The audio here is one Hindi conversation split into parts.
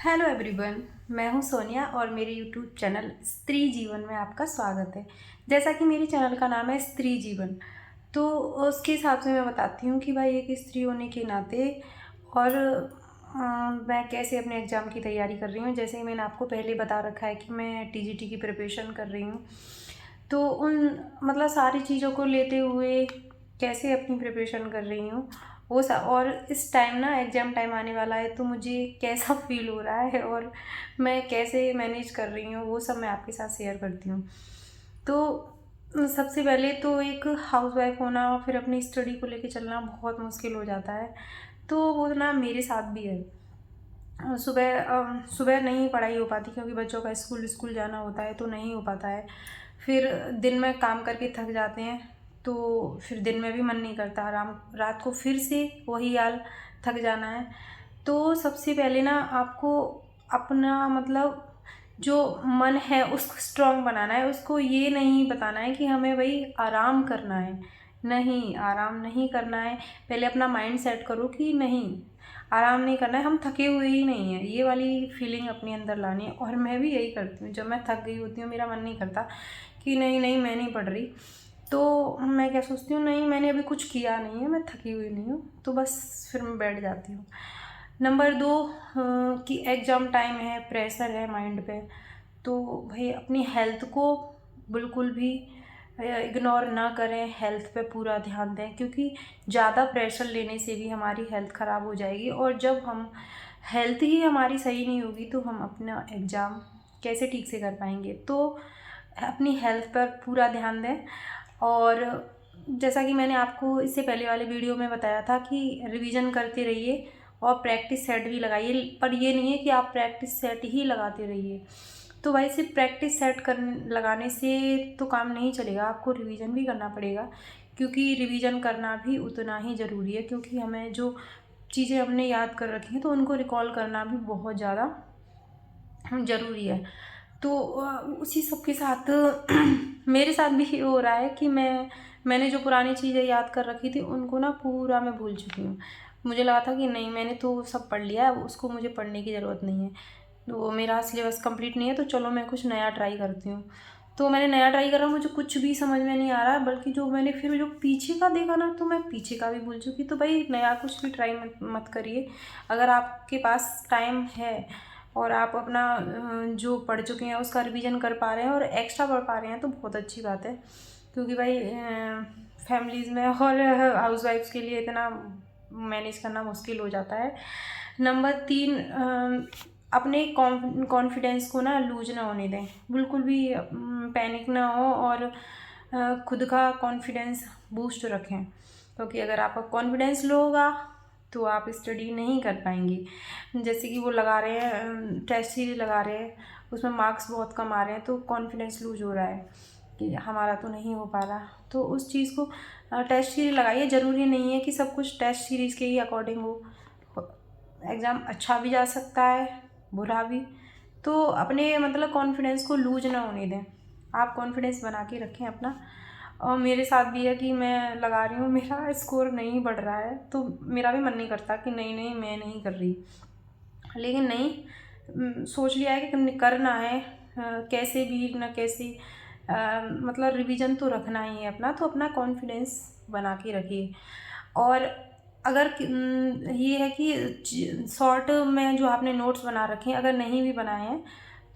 Hello everyone. मैं हूं सोनिया और मेरे यूट्यूब चैनल स्त्री जीवन में आपका स्वागत है। जैसा कि मेरे चैनल का नाम है स्त्री जीवन, तो उसके हिसाब से मैं बताती हूं कि भाई एक स्त्री होने के नाते और मैं कैसे अपने एग्ज़ाम की तैयारी कर रही हूं। जैसे कि मैंने आपको पहले बता रखा है कि मैं टीजीटी की प्रिपरेशन कर रही हूँ, तो उन मतलब सारी चीज़ों को लेते हुए कैसे अपनी प्रिपरेशन कर रही हूँ और इस टाइम ना एग्ज़ाम टाइम आने वाला है, तो मुझे कैसा फील हो रहा है और मैं कैसे मैनेज कर रही हूँ, वो सब मैं आपके साथ शेयर करती हूँ। तो सबसे पहले तो एक हाउसवाइफ होना और फिर अपनी स्टडी को लेके चलना बहुत मुश्किल हो जाता है। तो वो ना मेरे साथ भी है। सुबह नहीं पढ़ाई हो पाती क्योंकि बच्चों का स्कूल जाना होता है, तो नहीं हो पाता है। फिर दिन में काम करके थक जाते हैं, तो फिर दिन में भी मन नहीं करता आराम, रात को फिर से वही हाल, थक जाना है। तो सबसे पहले ना आपको अपना मतलब जो मन है उसको स्ट्रॉन्ग बनाना है। उसको ये नहीं बताना है कि हमें भाई आराम करना है, नहीं आराम नहीं करना है। पहले अपना माइंड सेट करो कि नहीं, आराम नहीं करना है, हम थके हुए ही नहीं हैं, ये वाली फीलिंग अपने अंदर लानी है। और मैं भी यही करती हूँ, जब मैं थक गई होती हूँ, मेरा मन नहीं करता कि नहीं नहीं मैं नहीं पढ़ रही, तो मैं क्या सोचती हूँ, नहीं मैंने अभी कुछ किया नहीं है, मैं थकी हुई नहीं हूँ, तो बस फिर मैं बैठ जाती हूँ। नंबर 2, कि एग्ज़ाम टाइम है, प्रेशर है माइंड पे, तो भाई अपनी हेल्थ को बिल्कुल भी इग्नोर ना करें, हेल्थ पे पूरा ध्यान दें, क्योंकि ज़्यादा प्रेशर लेने से भी हमारी हेल्थ ख़राब हो जाएगी। और जब हम हेल्थ ही हमारी सही नहीं होगी तो हम अपना एग्ज़ाम कैसे ठीक से कर पाएंगे। तो अपनी हेल्थ पर पूरा ध्यान दें। और जैसा कि मैंने आपको इससे पहले वाले वीडियो में बताया था कि रिवीजन करते रहिए और प्रैक्टिस सेट भी लगाइए, पर ये नहीं है कि आप प्रैक्टिस सेट ही लगाते रहिए। तो भाई सिर्फ प्रैक्टिस सेट कर लगाने से तो काम नहीं चलेगा, आपको रिवीजन भी करना पड़ेगा, क्योंकि रिवीजन करना भी उतना ही ज़रूरी है। क्योंकि हमें जो चीज़ें हमने याद कर रखी हैं तो उनको रिकॉल करना भी बहुत ज़्यादा ज़रूरी है। तो उसी सब के साथ मेरे साथ भी ये हो रहा है कि मैंने जो पुरानी चीज़ें याद कर रखी थी उनको ना पूरा मैं भूल चुकी हूँ। मुझे लगा था कि नहीं मैंने तो सब पढ़ लिया है, उसको मुझे पढ़ने की ज़रूरत नहीं है, तो मेरा सिलेबस कंप्लीट नहीं है, तो चलो मैं कुछ नया ट्राई करती हूँ। तो मैंने नया ट्राई करा, मुझे कुछ भी समझ में नहीं आ रहा, बल्कि जो मैंने फिर जो पीछे का देखा ना, तो मैं पीछे का भी भूल चुकी। तो भाई नया कुछ भी ट्राई मत करिए। अगर आपके पास टाइम है और आप अपना जो पढ़ चुके हैं उसका रिवीजन कर पा रहे हैं और एक्स्ट्रा पढ़ पा रहे हैं, तो बहुत अच्छी बात है। क्योंकि भाई फैमिलीज़ में और हाउसवाइफ्स के लिए इतना मैनेज करना मुश्किल हो जाता है। नंबर 3, अपने कॉन्फिडेंस को ना लूज ना होने दें, बिल्कुल भी पैनिक ना हो, और खुद का कॉन्फिडेंस बूस्ट रखें। क्योंकि अगर आपका कॉन्फिडेंस लो होगा तो आप स्टडी नहीं कर पाएंगे। जैसे कि वो लगा रहे हैं टेस्ट सीरीज लगा रहे हैं, उसमें मार्क्स बहुत कम आ रहे हैं, तो कॉन्फिडेंस लूज हो रहा है कि हमारा तो नहीं हो पा रहा। तो उस चीज़ को टेस्ट सीरीज लगाइए। ज़रूरी नहीं है कि सब कुछ टेस्ट सीरीज़ के ही अकॉर्डिंग हो, एग्ज़ाम अच्छा भी जा सकता है, बुरा भी। तो अपने मतलब कॉन्फिडेंस को लूज ना होने दें, आप कॉन्फिडेंस बना के रखें अपना। और मेरे साथ भी है कि मैं लगा रही हूँ, मेरा स्कोर नहीं बढ़ रहा है, तो मेरा भी मन नहीं करता कि नहीं नहीं मैं नहीं कर रही, लेकिन नहीं, सोच लिया है कि करना है, कैसे भी ना कैसे, मतलब रिवीजन तो रखना ही है अपना, तो अपना कॉन्फिडेंस बना के रखिए। और अगर ये है कि शॉर्ट में जो आपने नोट्स बना रखे हैं, अगर नहीं भी बनाए हैं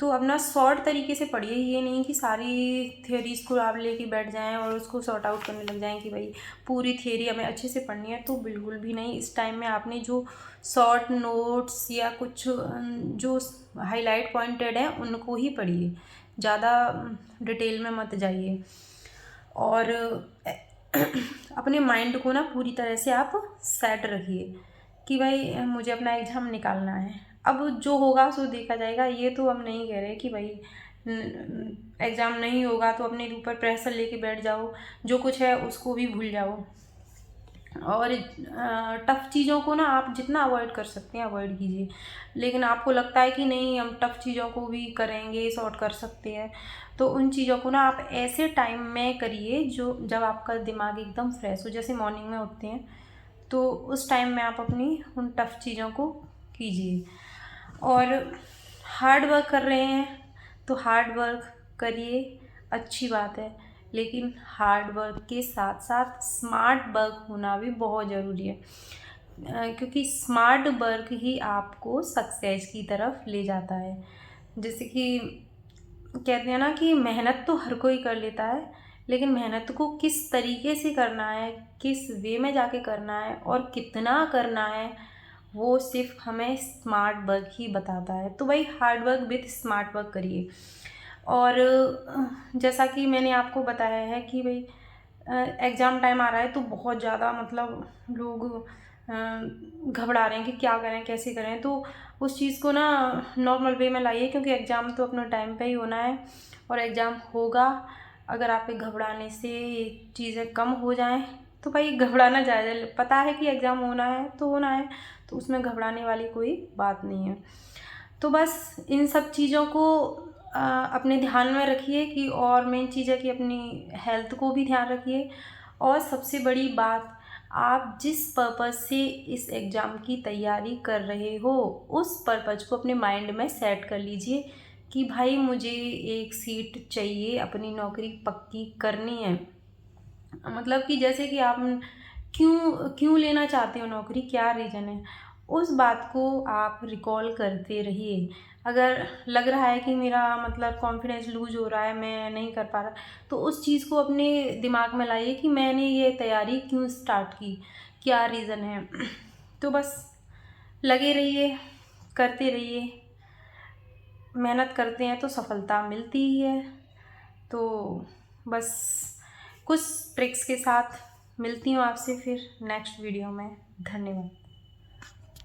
तो अपना शॉर्ट तरीके से पढ़िए। ये नहीं कि सारी थियोरीज़ को आप लेके बैठ जाएं और उसको सॉर्ट आउट करने लग जाएं कि भाई पूरी थियोरी हमें अच्छे से पढ़नी है, तो बिल्कुल भी नहीं। इस टाइम में आपने जो शॉर्ट नोट्स या कुछ जो हाईलाइट पॉइंटेड हैं उनको ही पढ़िए, ज़्यादा डिटेल में मत जाइए। और अपने माइंड को ना पूरी तरह से आप सेट रखिए कि भाई मुझे अपना एग्ज़ाम निकालना है, अब जो होगा सो देखा जाएगा। ये तो हम नहीं कह रहे कि भाई एग्ज़ाम नहीं होगा तो अपने ऊपर प्रेशर लेके बैठ जाओ, जो कुछ है उसको भी भूल जाओ। और टफ़ चीज़ों को ना आप जितना अवॉइड कर सकते हैं अवॉइड कीजिए। लेकिन आपको लगता है कि नहीं हम टफ़ चीज़ों को भी करेंगे, सॉर्ट कर सकते हैं, तो उन चीज़ों को ना आप ऐसे टाइम में करिए जो जब आपका दिमाग एकदम फ्रेश हो। जैसे मॉर्निंग में उठते हैं तो उस टाइम में आप अपनी उन टफ़ चीज़ों को कीजिए। और हार्ड वर्क कर रहे हैं तो हार्ड वर्क करिए, अच्छी बात है, लेकिन हार्ड वर्क के साथ साथ स्मार्ट वर्क होना भी बहुत ज़रूरी है, क्योंकि स्मार्ट वर्क ही आपको सक्सेस की तरफ ले जाता है। जैसे कि कहते हैं ना कि मेहनत तो हर कोई कर लेता है, लेकिन मेहनत को किस तरीके से करना है, किस वे में जाके करना है और कितना करना है, वो सिर्फ हमें स्मार्ट वर्क ही बताता है। तो भाई hard work with smart work करिए। और जैसा कि मैंने आपको बताया है कि भाई एग्ज़ाम टाइम आ रहा है तो बहुत ज़्यादा मतलब लोग घबरा रहे हैं कि क्या करें, कैसे करें। तो उस चीज़ को ना नॉर्मल वे में लाइए, क्योंकि एग्ज़ाम तो अपने टाइम पे ही होना है और एग्ज़ाम होगा। अगर आपके घबराने से ये चीज़ें कम हो जाएं तो भाई घबराना जायज़ है। पता है कि एग्ज़ाम होना है तो होना है, तो उसमें घबराने वाली कोई बात नहीं है। तो बस इन सब चीज़ों को अपने ध्यान में रखिए कि, और मेन चीज़ है कि अपनी हेल्थ को भी ध्यान रखिए। और सबसे बड़ी बात, आप जिस पर्पज़ से इस एग्ज़ाम की तैयारी कर रहे हो उस पर्पज़ को अपने माइंड में सेट कर लीजिए कि भाई मुझे एक सीट चाहिए, अपनी नौकरी पक्की करनी है। मतलब कि जैसे कि आप क्यों क्यों लेना चाहते हो नौकरी, क्या रीज़न है, उस बात को आप रिकॉल करते रहिए। अगर लग रहा है कि मेरा मतलब कॉन्फिडेंस लूज़ हो रहा है, मैं नहीं कर पा रहा, तो उस चीज़ को अपने दिमाग में लाइए कि मैंने ये तैयारी क्यों स्टार्ट की, क्या रीज़न है। तो बस लगे रहिए, करते रहिए। मेहनत करते हैं तो सफलता मिलती ही है। तो बस कुछ ट्रिक्स के साथ मिलती हूँ आपसे फिर नेक्स्ट वीडियो में। धन्यवाद।